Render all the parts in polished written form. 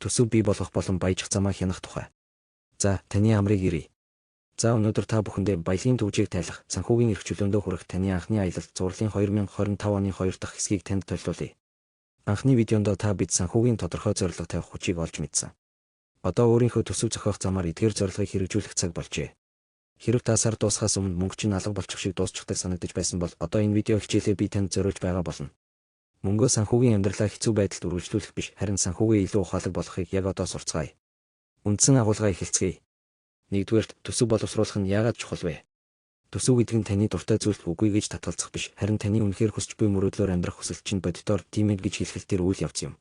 Төсөв бий болгох болон баяжих замаа хянах тухай. За, таны амрыг ирье. За, өнөөдөр та бүхэндээ баялагын төвжийг тайлах, санхүүгийн эрх чөлөөндөө хүрэх таны анхны аялал зурлалын 2025 оны 2 дахь хэсгийг танд төлөвлөе. Анхны видеонд та бид санхүүгийн тодорхой зорилго тавих хүчийг олж мэдсэн. Одоо өөрийнхөө төсөв зохиох замаар эдгээр зорилгыг хэрэгжүүлэх цаг болжээ. Хэрэв та сар дуусахаас өмнө мөнгө чинь алга болчих шиг дуусчихдаг санагдаж байсан бол одоо энэ видео хичээлээ би танд зориулж байгаа болно. Мөнгөө санхүүгийн амьдралаа хэцүү байдалд үргэлжлүүлэх биш, харин санхүүгээ илүү ухаалаг болгохыг яг одоо сурцгаая. Үндсэн агуулга эхэлцгээе. 1-р, төсөв боловсруулах нь яагаад чухал вэ? Төсөв гэдэг нь таны дуртай зүйлд үгүй гэж татгалзах биш, харин таны үнэхээр хүсч буй мөрөөдлөөр амьдрах хүсэлт чинь бодитоор тийм ээ гэж хэлэхэд тэр үйл явц юм.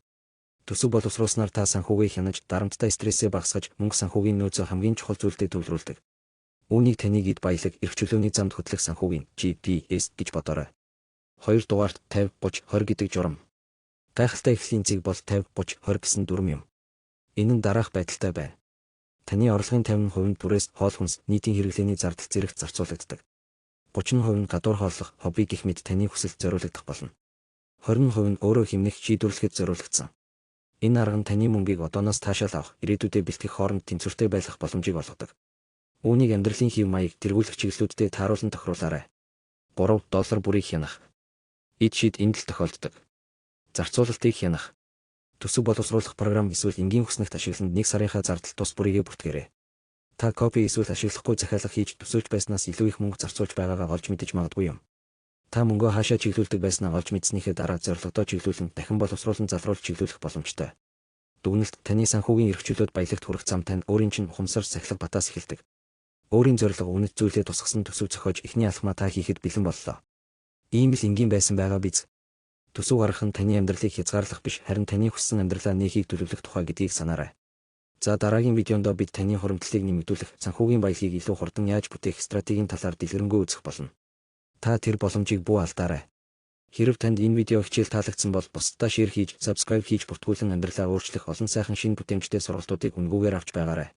Төсөв боловсруулснаар та санхүүгээ хянаж, дарамттай стрессээ багасгаж, мөнгө санхүүгийн нөөцөө хамгийн чухал зүйлдээ төвлөрүүлдэг. Үүнийг таны эд баялаг, эрх чөлөөний замд хөтлөх санхүүгийн GPS гэж бодоорой. 2-дугаарт 50-30-20 гэдэг журам. Гайхалтай эхлэлийн цэг бол 50-30-20 гэсэн дүрм юм. Энэ нь дараах байдалтай бай. Таны орлогын 50% бүрээс хоол хүнс, нийтийн хэрэглээний зардал зэрэгт зарцуулагддаг. 30% нь гадуур хооллох, хобби гэх мэт таны хүсэлд зориулагдах болно. 20% нь өөрөө хэмнэх шийдвэрлэхэд зориулагдсан. Энэ арга нь таны мөнгийг одооноос таашаал авах, ирээдүйдээ бэлтгэх хооронд тэнцвэртэй байх боломжийг олгодог. Үүнийг амьдралын хэв маяг, тэргүүлэх чиглэлүүдтэй тааруулан тохируулаарай. $3 бүрийг хянах. Эд шид энд л тохиолддог. Зарцуулалтыг хянах. Төсөв боловсруулах програм эсвэл энгийн хүснэгт ашигланд 1 сарынхаа зардал тус бүрийгээ бүртгээрэй. Та копи эсвэл ашиглахгүй захиалга хийж төсөөлж байснаас илүү их мөнгө зарцуулж байгаагаа олж мэдэж магадгүй юм. Та мөнгөө хаашаа чиглүүлдэг байснаа олж мэдснийхээ дараа зорилгодоо чиглүүлэн дахин боловсруулан залруулж чиглүүлэх боломжтой. Дүгнэлт, таны санхүүгийн эрх чөлөөд баялагт хүрэх зам танд өөрийн чинь ухамсар сахилга батаас эхэлдэг. Өөрийн зорилго үнэт зүйлээ тусгасан төсөв зохиож эхний алхмаа та хийхэд бэлэн боллоо. Ийм л энгийн байсан байгаа биз. Төсөв гаргах нь таны амьдралыг хязгаарлах биш, харин таны хүссэн амьдралаа нээхийг төлөвлөх тухай гэдгийг санаарай. За, дараагийн видеонд бид таны хуримтлалыг нэмэгдүүлэх, санхүүгийн баялагийг илүү хурдан яаж бүтээх стратегийн талаар дэлгэрэнгүй үзэх болно. Та тэр боломжийг бүү алдаарай. Хэрэв танд энэ видео хичээл таалагдсан бол бусдаа шеэр хийж, subscribe хийж бүртгүүлэн амьдралаа өөрчлөх олон сайхан шинэ бүтээмжтэй сургалтуудыг үнгүүгээр авч байгаарай.